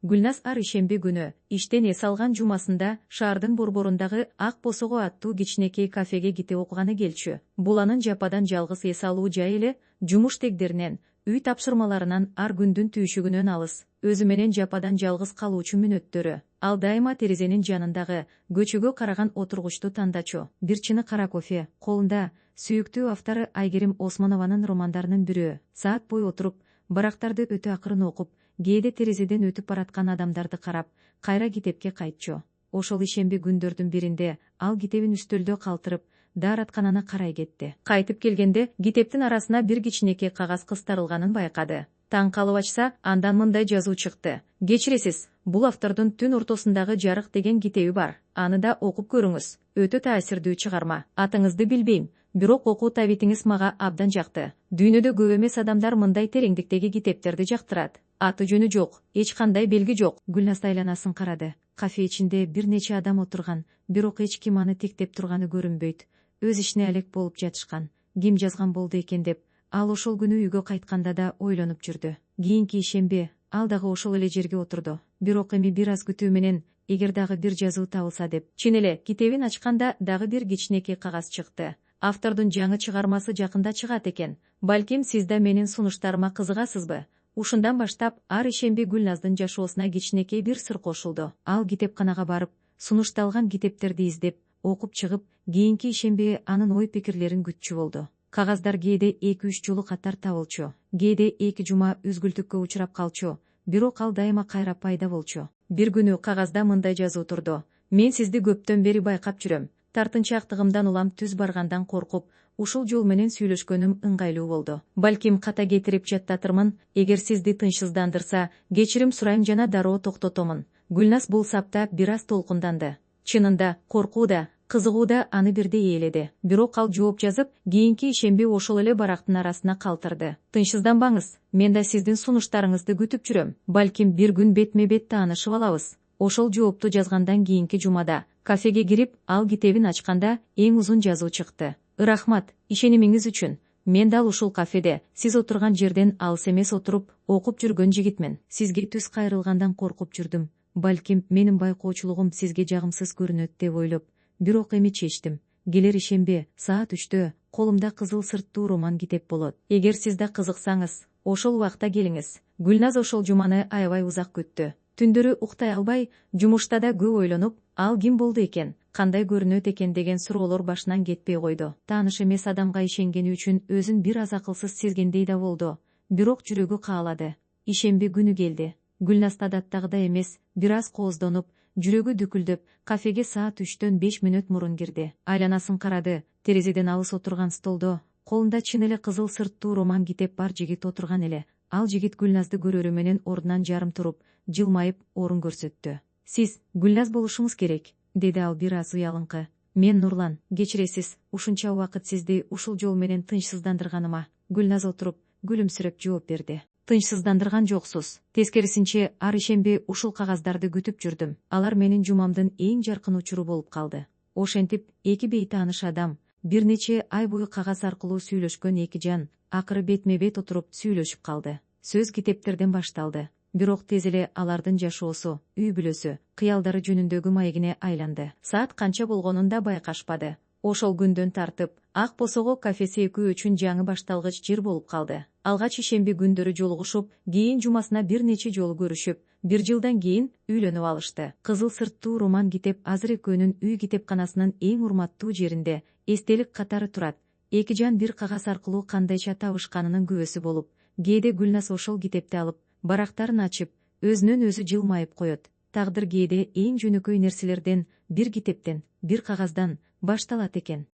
Гүлназ ар ишемби күнү иштен эс алган жумасында шаардын борборундагы Ак Босого аттуу кичинекей кафеге ките окуганы келчү. Бул анын жападан жалгыз эс алуу жайы эле, жумуш тегдеринен, үй тапшырмаларынан ар күндүн түйшүгүнөн алыс. Өзү менен жападан жалгыз калуучу мүнөттөрү. Ал дайыма терезенин жанындагы көчөгө караган отургучту тандачу. Бир чыны кара кофе, колунда сүйүктүү автары Айгерим Осмонованын романдарынын бирөө. Саат бою отуруп, барактарды өтө акырын окуп, кээде терезеден өтүп бараткан адамдарды карап, кайра китепке кайтчу. Ошол ишемби күндөрдүн биринде ал китебин үстөлдө калтырып, daarаткананы карай кетти. Кайтып келгенде китептин арасына бир кичинекей кагаз кыстырылганын байкады. Таң калып ачса, андан мындай жазуу чыкты. Кечиресиз, бул автордун Түн ортосундагы жарык деген китеби бар. Аны да окуп көрүңүз. Өтө таасирдүү чыгарма. Атыңызды билбейм, бирок окуу табитиңиз мага абдан жакты. Дүйнөдө көп эмес адамдар мындай тереңдиктеги китептерди жактырат. Аты жөнү жок, эч кандай белги жок. Гүлназ айланасын карады. Кафе ичинде бир нече адам отурган, бирок эч ким аны тиктеп турганы көрүнбөйт. Өз ишине алек болуп жатышкан. Ким жазган болду экен деп, ал ошол күнү үйгө кайтканда да ойлонуп жүрдү. Кийинки ишемби ал дагы ошол эле жерге отурду. Бирок эми бир аз күтүү менен, эгер дагы бир жазуу табылса деп, чын эле китебин ачканда дагы бир кичинекей кагаз чыкты. Автордун жаңы чыгармасы жакында чыгат экен. Балким сиз да менин сунуштарыма кызыгасызбы? Ушундан баштап ар ишемби Гүлназдын жашоосуна кичинекей бир сыр кошулду. Ал китепканага барып, сунушталган китептерди издеп, окуп чыгып, кийинки ишемби анын ой пикирлерин күтчү болду. Кагаздар кээде 2-3 жолу катар табылчу, кээде 2 жума үзгүлтүккө учурап калчу, бирок ал дайыма кайра пайда болчу. Бир күнү кагазда мындай жазуу турду. Мен сизди көптөн бери байкап жүрөм. Тартынчаактыгымдан улам түз баргандан коркуп, ушул жол менен сүйлөшкөнүм ыңгайлуу болду. Балким ката кетирип жаттатырмын, эгер сизди тынчсыздандырса, кечирим сурайм жана дароо токтотомун. Гүлназ бул сапта бир аз толкунданды. Чынында, коркуу да, кызыгуу да аны бирдей ээледи. Бирок ал жооп жазып, кийинки ишемби ошол эле барактын арасына калтырды. Тынчсызданбаңыз, мен да сиздин сунуштарыңызды күтүп жүрөм. Балким бир күн бетме бет таанышып алабыз. Ошол жоопту жазгандан кийинки жумада кафеге кирип, ал китебин ачканда эң узун жазуу чыкты. Рахмат, ишенимиңиз үчүн. Мен дал ушул кафеде, сиз отурган жерден алыс эмес отуруп, окуп жүргөн жигитмин. Сизге түз кайрылгандан коркуп жүрдүм. Балким менин байкоочулугум сизге жагымсыз көрүнөт деп ойлоп, бирок эми чечтим. Келер ишемби саат 3-тө колумда кызыл сырттуу роман китеп болот. Эгер сиз да кызыксаңыз, ошол убакта келиңиз. Гүлназ ошол жуманы аябай узак күттү. Түндөрү уктай албай, жумушта да көп ойлонуп, ал ким болду экен, кандай көрүнөт экен деген суроолор башынан кетпей койду. Тааныш эмес адамга ишенгени үчүн өзүн бир аз акылсыз сезгендей да болду. Бирок жүрөгү каалады. Ишемби күнү келди. Гүлназ адаттагыдай эмес, бир аз кооздонуп, жүрөгү дүкүлдөп, кафеге саат 3-төн 5 мүнөт мурун кирди. Айланасын карады. Терезеден алыс отурган столдо, колунда чын эле кызыл сырттуу роман китеп бар жигит отурган эле. Ал жигит Гүлназды көрөрү менен ордунан жарым туруп, жылмайып орун көрсөттү. Сиз Гүлназ болушуңуз керек, деди ал бир аз уялыңкы. Мен Нурлан, кечиресиз, ушунча убакыт сизди ушул жол менен тынчсыздандырганыма. Гүлназ отуруп, күлүмсүрөп жооп берди. Тынчсыздандырган жоксуз. Тескерисинче, ар ишемби ушул кагаздарды күтүп жүрдүм. Алар менин жумамдын эң жаркын учуру болуп калды. Ошентип, эки бейтааныш адам, бир нече ай бою кагаз аркылуу сүйлөшкөн эки жан, акыры бетме бет отуруп сүйлөшүп калды. Сөз китептерден башталды. Бирок тез эле алардын жашоосу, үй бүлөсү, кыялдары жөнүндөгү маегине айланды. Саат канча болгонун да байкашпады. Ошол күндөн тартып, Ак Босого кафеси экөө үчүн жаңы башталгыч жер болуп калды. Алгач ишемби күндөрү жолугушуп, кийин жумасына бир нече жолу көрүшүп, бир жылдан кийин үйлөнүп алышты. Кызыл сырттуу роман китеп азыр экөөнүн үй китепканасынын эң урматтуу жеринде эстелик катары турат. Эки жан бир кагаз аркылуу кандайча табышканынын күбөсү болуп, кээде Гүлназ ошол китепти алып, барактарын ачып, өзүнөн өзү жылмайып коет. Тагдыр кээде эң жөнөкөй нерселерден, бир китептен, бир кагаздан башталат экен.